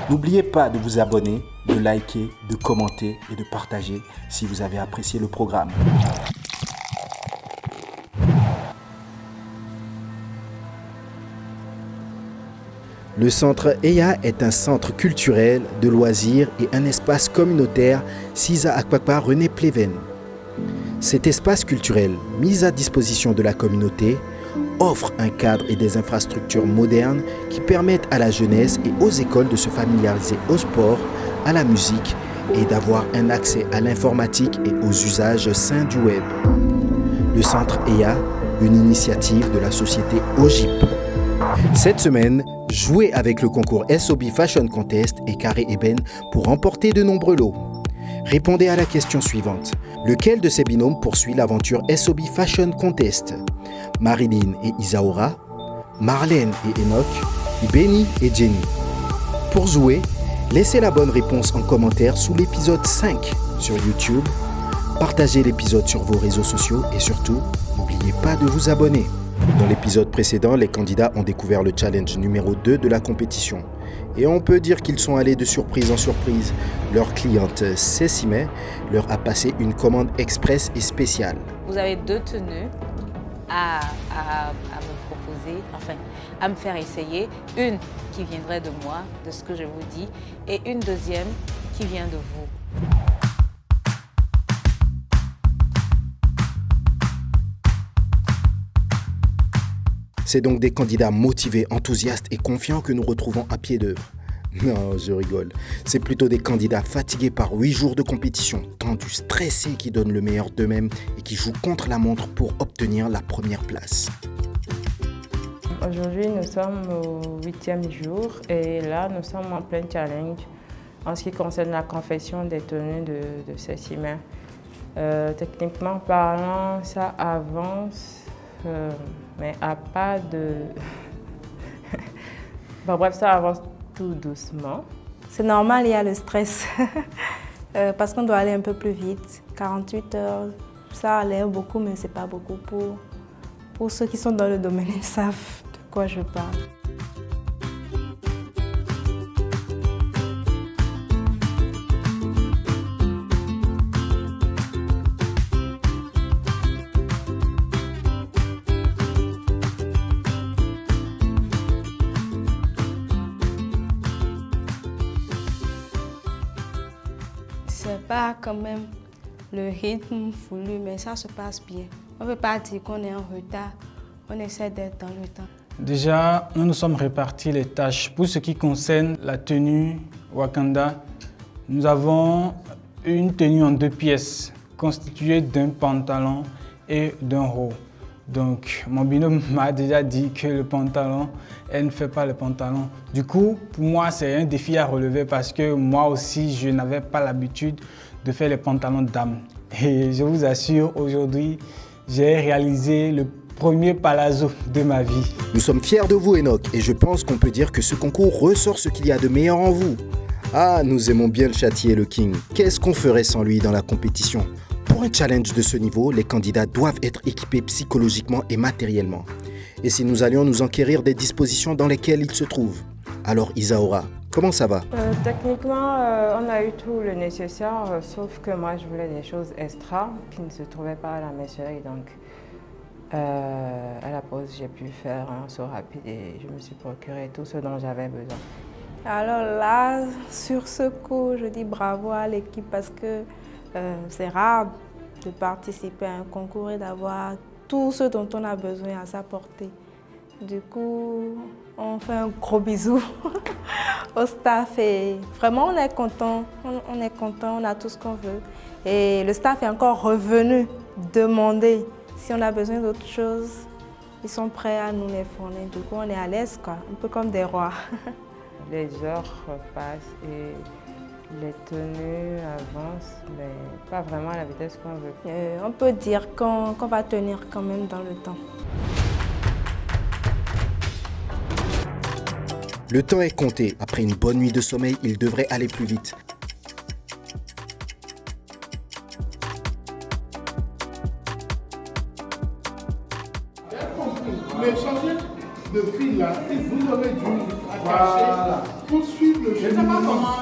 N'oubliez pas de vous abonner, de liker, de commenter et de partager si vous avez apprécié le programme. Le centre EYA est un centre culturel, de loisirs et un espace communautaire Sisa Akpakpa René Pleven. Cet espace culturel, mis à disposition de la communauté, offre un cadre et des infrastructures modernes qui permettent à la jeunesse et aux écoles de se familiariser au sport, à la musique et d'avoir un accès à l'informatique et aux usages sains du web. Le centre EYA, une initiative de la société OGIP. Cette semaine, jouez avec le concours SOB Fashion Contest et Carré Eben pour remporter de nombreux lots. Répondez à la question suivante. Lequel de ces binômes poursuit l'aventure SOB Fashion Contest? Marilyn et Isaura, Marlène et Enoch, Benny et Jenny. Pour jouer, laissez la bonne réponse en commentaire sous l'épisode 5 sur YouTube. Partagez l'épisode sur vos réseaux sociaux et surtout, n'oubliez pas de vous abonner. Dans l'épisode précédent, les candidats ont découvert le challenge numéro 2 de la compétition. Et on peut dire qu'ils sont allés de surprise en surprise. Leur cliente Cécimé leur a passé une commande express et spéciale. Vous avez 2 tenues à me proposer, enfin à me faire essayer. Une qui viendrait de moi, de ce que je vous dis, et une deuxième qui vient de vous. C'est donc des candidats motivés, enthousiastes et confiants que nous retrouvons à pied d'œuvre. Non, je rigole. C'est plutôt des candidats fatigués par 8 jours de compétition, tendus, stressés, qui donnent le meilleur d'eux-mêmes et qui jouent contre la montre pour obtenir la première place. Aujourd'hui, nous sommes au 8e jour et là, nous sommes en plein challenge en ce qui concerne la confection des tenues de Cécimé. Techniquement parlant, ça avance, mais à pas de... Bon, bref, ça avance tout doucement. C'est normal, il y a le stress parce qu'on doit aller un peu plus vite. 48 heures, ça a l'air beaucoup, mais c'est pas beaucoup. Pour ceux qui sont dans le domaine, ils savent de quoi je parle. C'est pas quand même le rythme voulu, mais ça se passe bien. On ne peut pas dire qu'on est en retard, on essaie d'être dans le temps. Déjà, nous nous sommes répartis les tâches. Pour ce qui concerne la tenue Wakanda, nous avons une tenue en 2 pièces, constituée d'un pantalon et d'un haut. Donc, mon binôme m'a déjà dit que le pantalon, elle ne fait pas le pantalon. Du coup, pour moi, c'est un défi à relever parce que moi aussi, je n'avais pas l'habitude de faire les pantalons de dame. Et je vous assure, aujourd'hui, j'ai réalisé le premier palazzo de ma vie. Nous sommes fiers de vous, Enoch, et je pense qu'on peut dire que ce concours ressort ce qu'il y a de meilleur en vous. Ah, nous aimons bien le châtier, le King. Qu'est-ce qu'on ferait sans lui dans la compétition ? Pour un challenge de ce niveau, les candidats doivent être équipés psychologiquement et matériellement. Et si nous allions nous enquérir des dispositions dans lesquelles ils se trouvent? Alors Isaura, comment ça va? Techniquement, on a eu tout le nécessaire, sauf que moi je voulais des choses extra qui ne se trouvaient pas à la mercerie. Donc à la pause, j'ai pu faire un saut rapide et je me suis procuré tout ce dont j'avais besoin. Alors là, sur ce coup, je dis bravo à l'équipe parce que c'est rare de participer à un concours et d'avoir tout ce dont on a besoin à sa portée. Du coup, on fait un gros bisou au staff et vraiment on est content, on a tout ce qu'on veut. Et le staff est encore revenu demander si on a besoin d'autre chose. Ils sont prêts à nous les fournir. Du coup, on est à l'aise, quoi. Un peu comme des rois. Les heures passent et les tenues avancent, mais pas vraiment à la vitesse qu'on veut. On peut dire qu'on va tenir quand même dans le temps. Le temps est compté. Après une bonne nuit de sommeil, il devrait aller plus vite. Mais changer de fil là, vous aurez dû attacher pour suivre le cheminement.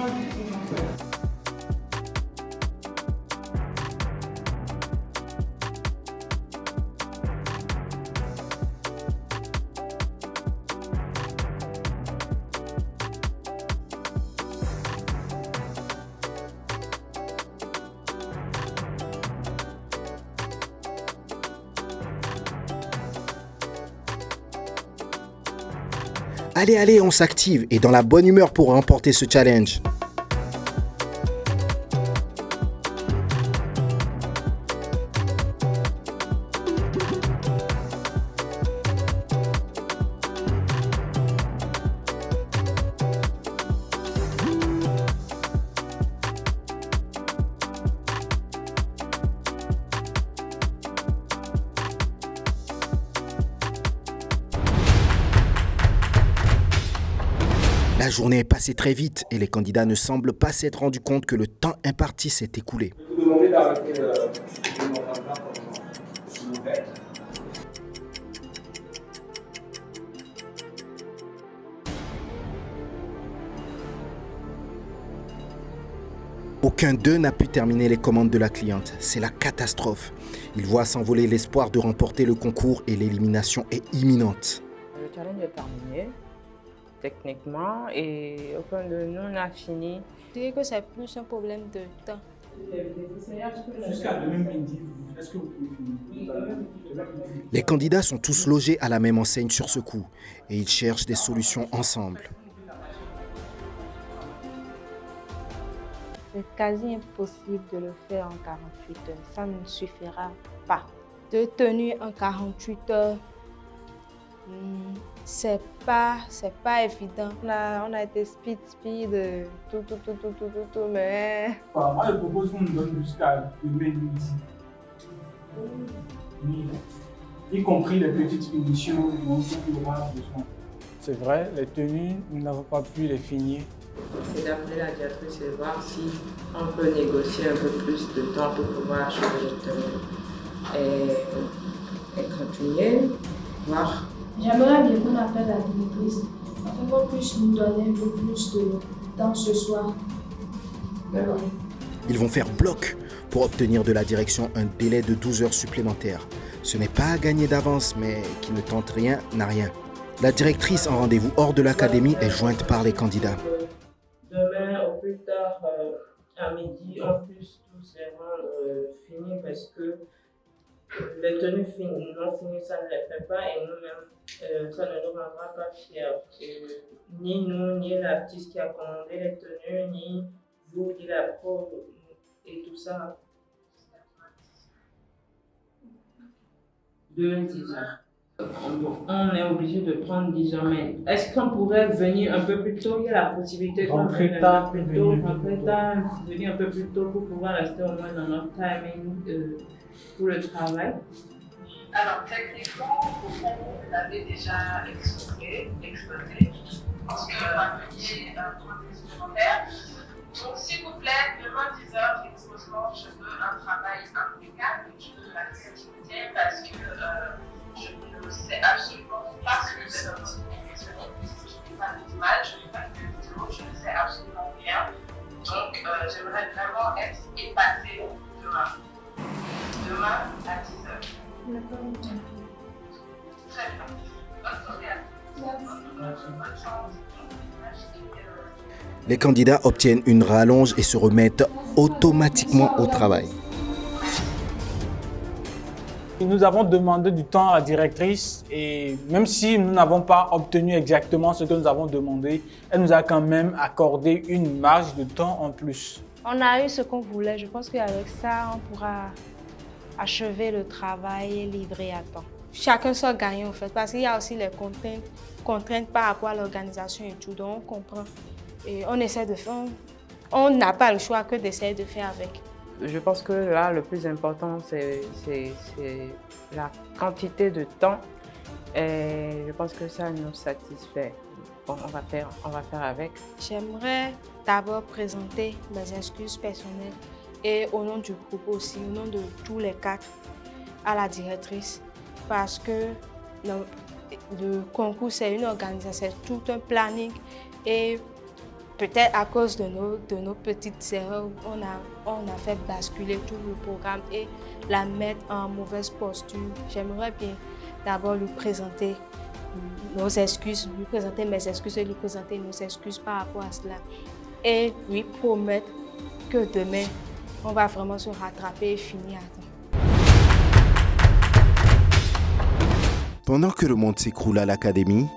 Allez, allez, on s'active et dans la bonne humeur pour remporter ce challenge. La journée est passée très vite et les candidats ne semblent pas s'être rendus compte que le temps imparti s'est écoulé. Vous demandez d'arrêter le s'il vous plaît. Aucun d'eux n'a pu terminer les commandes de la cliente. C'est la catastrophe. Ils voient s'envoler l'espoir de remporter le concours et l'élimination est imminente. Le challenge est terminé, techniquement, et aucun de nous n'a fini. Je dirais que c'est plus un problème de temps. Jusqu'à demain midi, est-ce que vous pouvez finir? Les candidats sont tous logés à la même enseigne sur ce coup et ils cherchent des solutions ensemble. C'est quasi impossible de le faire en 48 heures. Ça ne suffira pas. De tenue en 48 heures, c'est pas évident. On a été speed, tout, mais... Moi, je propose qu'on nous donne jusqu'à demain midi. Oui. Y compris les petites finitions dont on aura besoin. C'est vrai, les tenues, nous n'avons pas pu les finir. C'est d'appeler la directrice et voir si on peut négocier un peu plus de temps pour pouvoir achever les tenues. Et continuer, voir. J'aimerais bien qu'on appelle la directrice afin qu'on puisse nous donner un peu plus de temps ce soir. D'accord. Ils vont faire bloc pour obtenir de la direction un délai de 12 heures supplémentaires. Ce n'est pas à gagner d'avance, mais qui ne tente rien n'a rien. La directrice en rendez-vous hors de l'académie est jointe par les candidats. Demain, au plus tard, à midi, on puisse tous les rendre finis parce que les tenues non finies, ça ne les fait pas et nous-mêmes, ça ne nous rendra pas fiers. Ni nous, ni l'artiste qui a commandé les tenues, ni vous, ni la pro et tout ça. De 10 heures. On est obligé de prendre 10 heures, mais est-ce qu'on pourrait venir un peu plus tôt? Il y a la possibilité qu'on vienne un peu plus tôt, venir un peu plus tôt pour pouvoir rester au moins dans notre timing pour le travail. Alors techniquement, vous l'avez déjà exposé, parce que vous aviez un produit supplémentaire. Donc s'il vous plaît, demain 10h, exposement, je veux un travail impeccable, je veux la créativité parce que je ne sais absolument pas ce que c'est dans votre profession. Je n'ai pas d'image, je n'ai pas de vidéo, je ne sais absolument rien. Donc j'aimerais vraiment être épatée demain. Demain à 10h. D'accord. Très bien. Bonne soirée à tous. Bonne chance. Les candidats obtiennent une rallonge et se remettent automatiquement au travail. Nous avons demandé du temps à la directrice et même si nous n'avons pas obtenu exactement ce que nous avons demandé, elle nous a quand même accordé une marge de temps en plus. On a eu ce qu'on voulait. Je pense qu'avec ça, on pourra achever le travail et livrer à temps. chacun soit gagnant en fait, parce qu'il y a aussi les contraintes par rapport à l'organisation et tout, donc on comprend. Et on essaie de faire, on n'a pas le choix que d'essayer de faire avec. Je pense que là, le plus important, c'est la quantité de temps. Et je pense que ça nous satisfait. Bon, on va faire avec. J'aimerais d'abord présenter mes excuses personnelles et au nom du groupe aussi, au nom de tous les 4, à la directrice. Parce que le concours, c'est une organisation, c'est tout un planning. Et peut-être à cause de nos petites erreurs, on a fait basculer tout le programme et la mettre en mauvaise posture. J'aimerais bien d'abord lui présenter nos excuses, lui présenter mes excuses et lui présenter nos excuses par rapport à cela. Et lui promettre que demain, on va vraiment se rattraper et finir à temps. Pendant que le monde s'écroule à l'académie,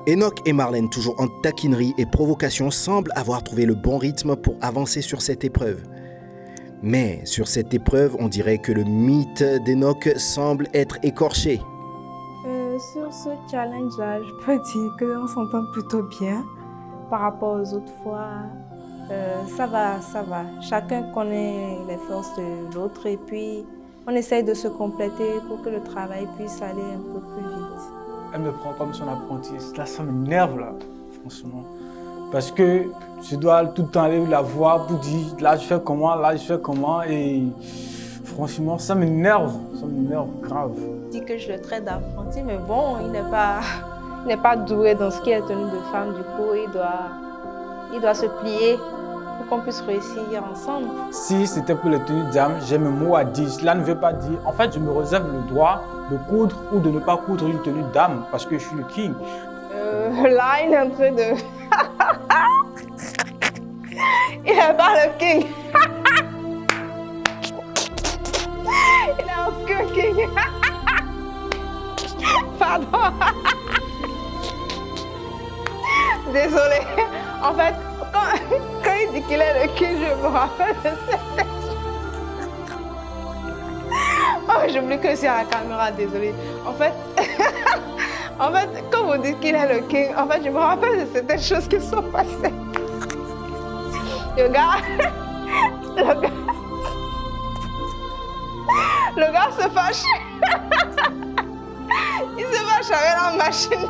Enoch et Marlène, toujours en taquinerie et provocation, semblent avoir trouvé le bon rythme pour avancer sur cette épreuve. Mais sur cette épreuve, on dirait que le mythe d'Enoch semble être écorché. Sur ce challenge-là, je peux dire qu'on s'entend plutôt bien par rapport aux autres fois. Ça va. Chacun connaît les forces de l'autre et puis on essaye de se compléter pour que le travail puisse aller un peu plus vite. Elle me prend comme son apprenti. Là, ça m'énerve, là, franchement. Parce que je dois tout le temps aller la voir pour dire là, je fais comment. Et franchement, ça m'énerve grave. Je dis que je le traite d'apprenti, mais bon, il n'est pas doué dans ce qui est tenue de femme. Du coup, il doit se plier pour qu'on puisse réussir ensemble. Si c'était pour les tenues d'âme, j'ai mes mots à dire. Cela ne veut pas dire. En fait, je me réserve le droit de coudre ou de ne pas coudre une tenue d'âme parce que je suis le king. Là, il est en train de... il n'est pas le king. Il n'est aucun king. Pardon. Désolée. En fait, quand il dit qu'il est le king, je me rappelle de cette... Oh, j'oublie que c'est à la caméra, désolée. En fait, quand vous dites qu'il est le king, en fait, je me rappelle de certaines choses qui sont passées. Le gars se fâche. Il se fâche avec la machine.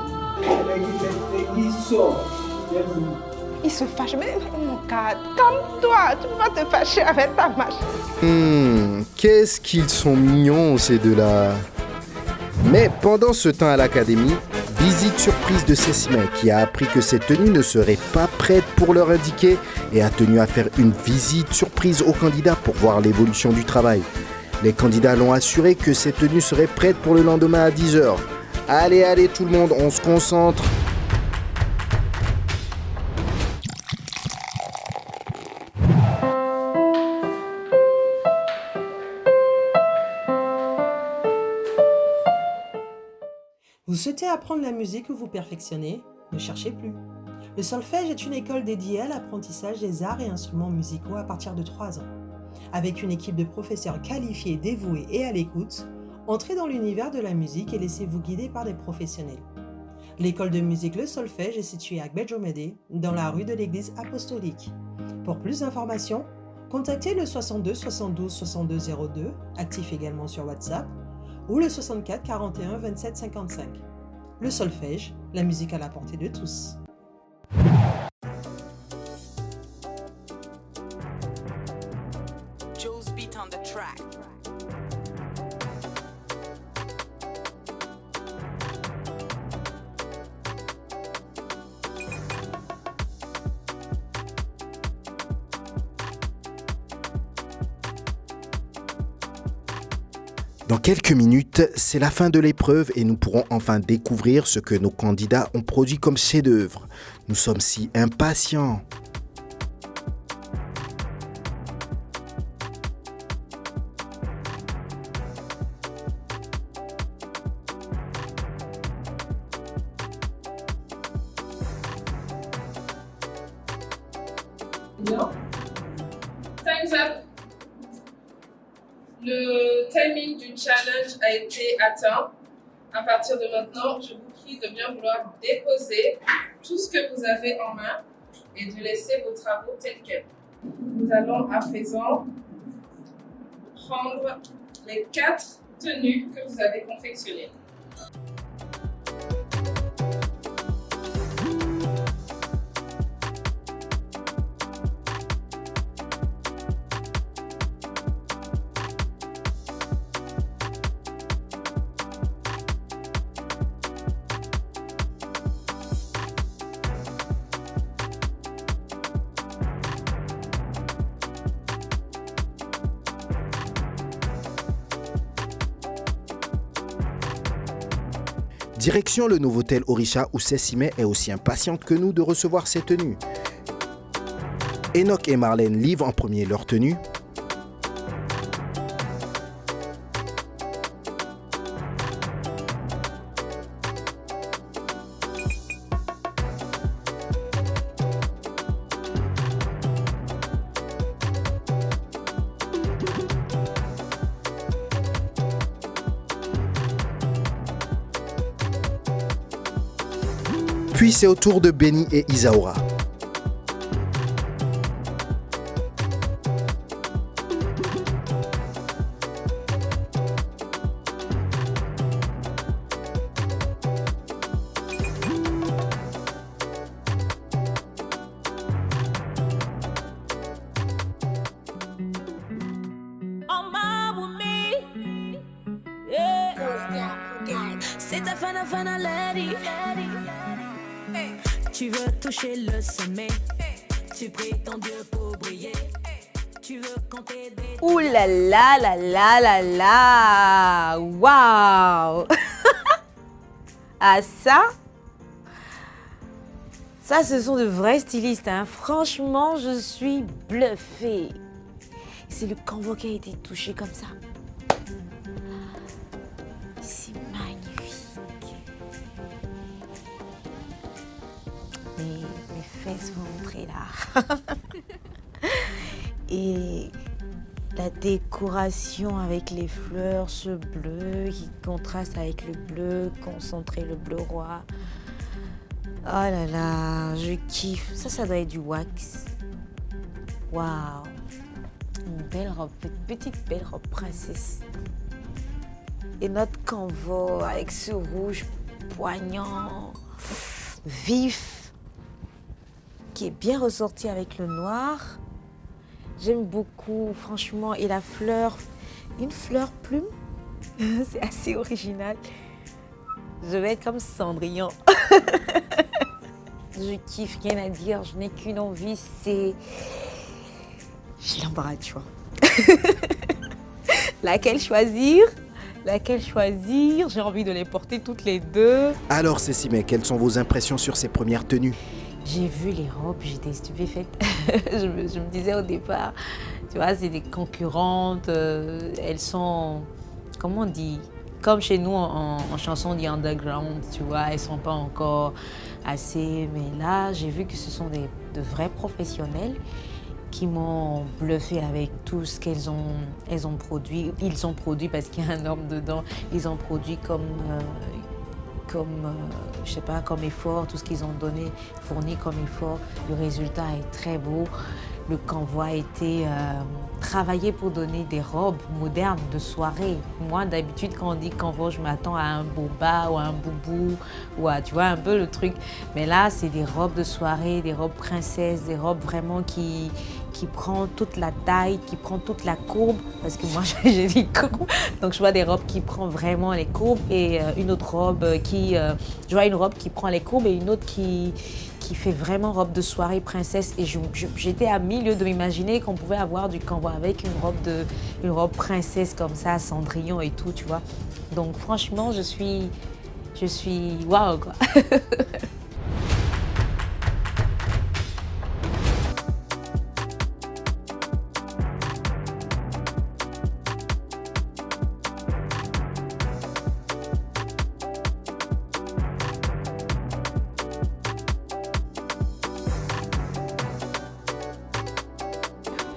Il se fâche, mais mon gars, calme-toi, tu ne peux pas te fâcher avec ta machine. Qu'est-ce qu'ils sont mignons ces deux-là. Mais pendant ce temps à l'académie, visite surprise de Cécile qui a appris que ses tenues ne seraient pas prêtes pour leur indiquer et a tenu à faire une visite surprise aux candidats pour voir l'évolution du travail. Les candidats l'ont assuré que ces tenues seraient prêtes pour le lendemain à 10h. Allez tout le monde, on se concentre. Vous souhaitez apprendre la musique ou vous perfectionner? Ne cherchez plus. Le solfège est une école dédiée à l'apprentissage des arts et instruments musicaux à partir de 3 ans. Avec une équipe de professeurs qualifiés, dévoués et à l'écoute, entrez dans l'univers de la musique et laissez-vous guider par des professionnels. L'école de musique Le Solfège est située à Gbedjomede, dans la rue de l'église apostolique. Pour plus d'informations, contactez le 62 72 62 02, actif également sur WhatsApp, ou le 64 41 27 55. Le solfège, la musique à la portée de tous. Joe's beat on the track. Dans quelques minutes, c'est la fin de l'épreuve et nous pourrons enfin découvrir ce que nos candidats ont produit comme chef-d'œuvre. Nous sommes si impatients. Time's up. Le timing du challenge a été atteint. À partir de maintenant, je vous prie de bien vouloir déposer tout ce que vous avez en main et de laisser vos travaux tels quels. Nous allons à présent prendre les 4 tenues que vous avez confectionnées. Direction le Novotel Orisha où Sessimé est aussi impatiente que nous de recevoir ses tenues. Enoch et Marlène livrent en premier leur tenue. Puis c'est au tour de Benny et Isaura. C'est ta fana lady. Tu veux toucher le sommet. Tu pries ton Dieu pour briller. Tu veux compter des... Ouh là là là là là là. Waouh. Ah ça ce sont de vrais stylistes, hein. Franchement, je suis bluffée. C'est le canevas qui a été touché comme ça. C'est magnifique. Mes fesses vont entrer là. Et la décoration avec les fleurs, ce bleu qui contraste avec le bleu concentré, le bleu roi. Oh là là, je kiffe. Ça doit être du wax. Waouh. Une belle robe, petite belle robe princesse. Et notre canevas avec ce rouge poignant, vif, qui est bien ressorti avec le noir. J'aime beaucoup, franchement. Et la fleur, une fleur plume, c'est assez original. Je vais être comme Cendrillon. Je kiffe, rien à dire. Je n'ai qu'une envie, c'est... J'ai l'embarras du choix. Laquelle choisir? J'ai envie de les porter toutes les deux. Alors Sessimé, quelles sont vos impressions sur ces premières tenues? J'ai vu les robes, j'étais stupéfaite. je me disais au départ, tu vois, c'est des concurrentes. Elles sont, comment on dit? Comme chez nous en chanson, on dit underground, tu vois, elles ne sont pas encore assez. Mais là, j'ai vu que ce sont de vrais professionnels qui m'ont bluffé avec tout ce qu'elles ont produit. Ils ont produit parce qu'il y a un homme dedans. Ils ont produit comme je sais pas, comme effort, tout ce qu'ils ont donné, fourni comme effort. Le résultat est très beau. Le canevas a été travaillé pour donner des robes modernes de soirée. Moi, d'habitude, quand on dit canevas, je m'attends à un boba ou à un boubou, ou à, tu vois, un peu le truc. Mais là, c'est des robes de soirée, des robes princesses, des robes vraiment qui prend toute la taille, qui prend toute la courbe, parce que moi j'ai des courbes, donc je vois des robes qui prend vraiment les courbes et une autre robe je vois une robe qui prend les courbes et une autre qui fait vraiment robe de soirée princesse. Et j'étais à milieu de m'imaginer qu'on pouvait avoir du canevas avec une robe princesse comme ça, Cendrillon et tout, tu vois. Donc franchement, je suis waouh quoi.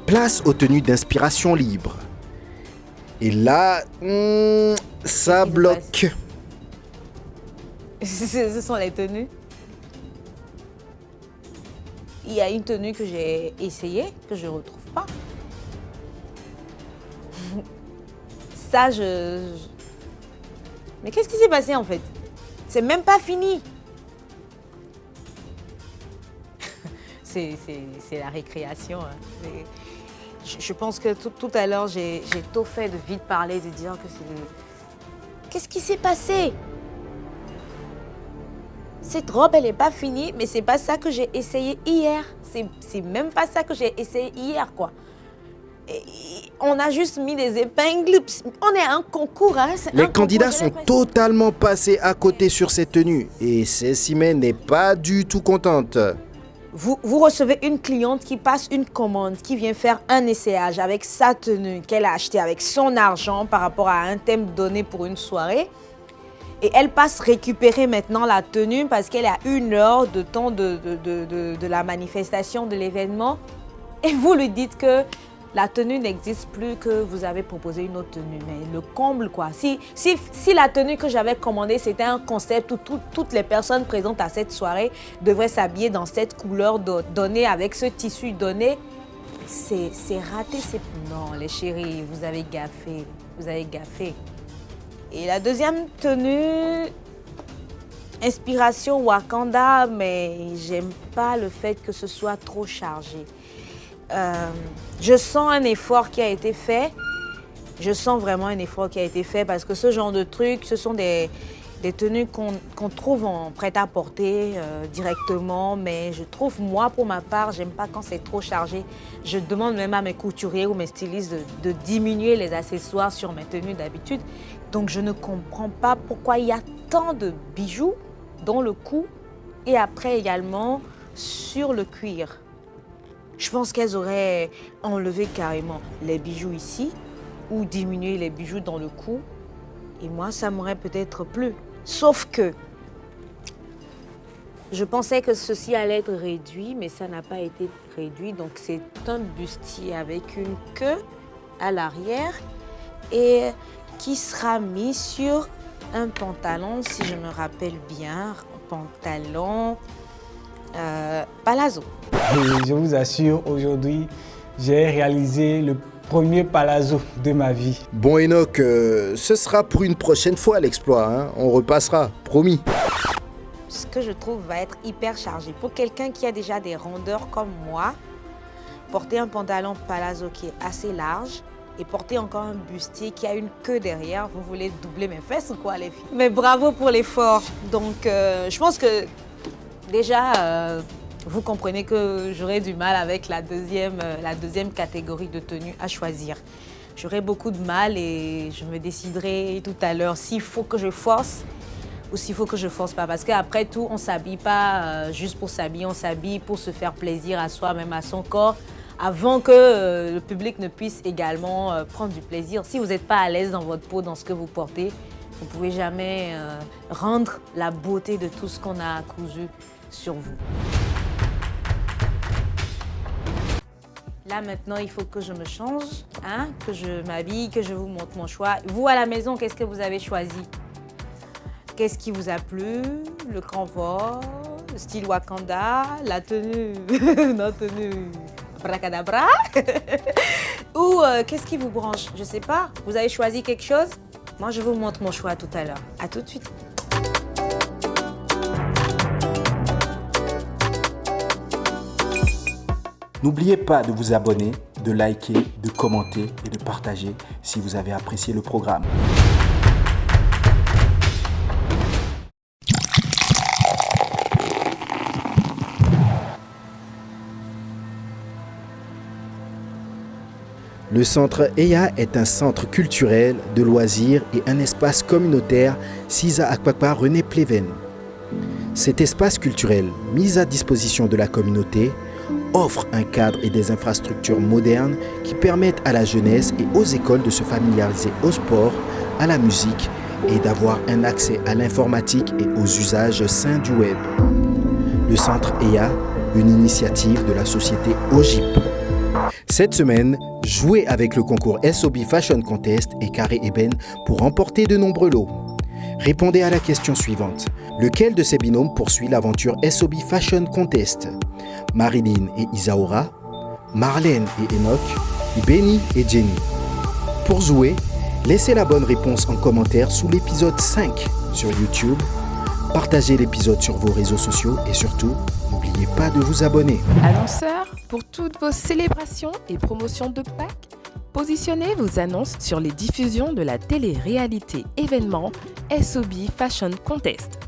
Place aux tenues d'inspiration libre. Et là, ça bloque. Ce sont les tenues. Il y a une tenue que j'ai essayée, que je ne retrouve pas. Ça, Mais qu'est-ce qui s'est passé en fait? C'est même pas fini. C'est la récréation. Hein. Je pense que tout à l'heure, j'ai tôt fait de vite parler, de dire que c'est... Qu'est-ce qui s'est passé? Cette robe, elle n'est pas finie, mais c'est pas ça que j'ai essayé hier. C'est même pas ça que j'ai essayé hier, quoi. Et on a juste mis des épingles. On est à un concours, hein. Les candidats sont totalement passés à côté sur cette tenue. Et Cécimé n'est pas du tout contente. Vous recevez une cliente qui passe une commande, qui vient faire un essayage avec sa tenue qu'elle a achetée avec son argent par rapport à un thème donné pour une soirée. Et elle passe récupérer maintenant la tenue parce qu'elle a 1 heure de temps de la manifestation, de l'événement. Et vous lui dites que la tenue n'existe plus, que vous avez proposé une autre tenue. Mais le comble, quoi. Si la tenue que j'avais commandée, c'était un concept où toutes les personnes présentes à cette soirée devraient s'habiller dans cette couleur donnée, avec ce tissu donné, c'est raté. Non, les chéris, vous avez gaffé. Vous avez gaffé. Et la deuxième tenue, inspiration Wakanda, mais j'aime pas le fait que ce soit trop chargé. Je sens un effort qui a été fait. Je sens vraiment un effort qui a été fait parce que ce genre de trucs, ce sont des tenues qu'on trouve en prêt-à-porter directement. Mais je trouve, moi, pour ma part, j'aime pas quand c'est trop chargé. Je demande même à mes couturiers ou mes stylistes de diminuer les accessoires sur mes tenues d'habitude. Donc, je ne comprends pas pourquoi il y a tant de bijoux dans le cou et après également sur le cuir. Je pense qu'elles auraient enlevé carrément les bijoux ici ou diminué les bijoux dans le cou. Et moi, ça m'aurait peut-être plu. Sauf que je pensais que ceci allait être réduit, mais ça n'a pas été réduit. Donc, c'est un bustier avec une queue à l'arrière et qui sera mis sur un pantalon, si je me rappelle bien, un pantalon palazzo. Et je vous assure, aujourd'hui, j'ai réalisé le premier palazzo de ma vie. Bon Enoch, ce sera pour une prochaine fois l'exploit, hein. On repassera, promis. Ce que je trouve va être hyper chargé. Pour quelqu'un qui a déjà des rondeurs comme moi, porter un pantalon palazzo qui est assez large et porter encore un bustier qui a une queue derrière, vous voulez doubler mes fesses ou quoi les filles? Mais bravo pour l'effort. Donc je pense que déjà, vous comprenez que j'aurai du mal avec la deuxième catégorie de tenue à choisir. J'aurai beaucoup de mal et je me déciderai tout à l'heure s'il faut que je force ou s'il faut que je force pas. Parce qu'après tout, on ne s'habille pas juste pour s'habiller, on s'habille pour se faire plaisir à soi-même, à son corps, avant que le public ne puisse également prendre du plaisir. Si vous n'êtes pas à l'aise dans votre peau, dans ce que vous portez, vous ne pouvez jamais rendre la beauté de tout ce qu'on a cousu sur vous. Là, maintenant, il faut que je me change, hein, que je m'habille, que je vous montre mon choix. Vous, à la maison, qu'est-ce que vous avez choisi? Qu'est-ce qui vous a plu? Le canevas, le style Wakanda, la tenue, notre tenue bracadabra ou qu'est-ce qui vous branche? Je ne sais pas. Vous avez choisi quelque chose? Moi, je vous montre mon choix tout à l'heure. À tout de suite. N'oubliez pas de vous abonner, de liker, de commenter et de partager si vous avez apprécié le programme. Le centre EYA est un centre culturel, de loisirs et un espace communautaire Sisa Akpakpa René Pleven. Cet espace culturel, mis à disposition de la communauté, offre un cadre et des infrastructures modernes qui permettent à la jeunesse et aux écoles de se familiariser au sport, à la musique et d'avoir un accès à l'informatique et aux usages sains du web. Le centre EYA, une initiative de la société OGIP. Cette semaine, jouez avec le concours SOB Fashion Contest et Carré Eben pour remporter de nombreux lots. Répondez à la question suivante. Lequel de ces binômes poursuit l'aventure SOB Fashion Contest? Marilyn et Isaura, Marlène et Enoch, Benny et Jenny. Pour jouer, laissez la bonne réponse en commentaire sous l'épisode 5 sur YouTube. Partagez l'épisode sur vos réseaux sociaux et surtout, n'oubliez pas de vous abonner. Annonceurs, pour toutes vos célébrations et promotions de Pâques, positionnez vos annonces sur les diffusions de la télé-réalité événement SOB Fashion Contest.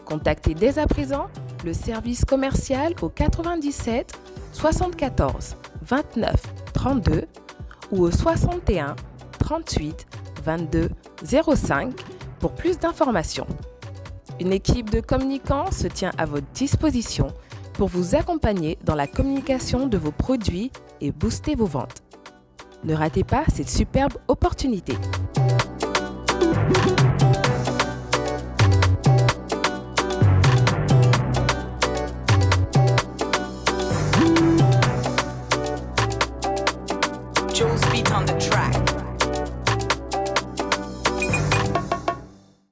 Contactez dès à présent le service commercial au 97 74 29 32 ou au 61 38 22 05 pour plus d'informations. Une équipe de communicants se tient à votre disposition pour vous accompagner dans la communication de vos produits et booster vos ventes. Ne ratez pas cette superbe opportunité. Joe's beat on the track.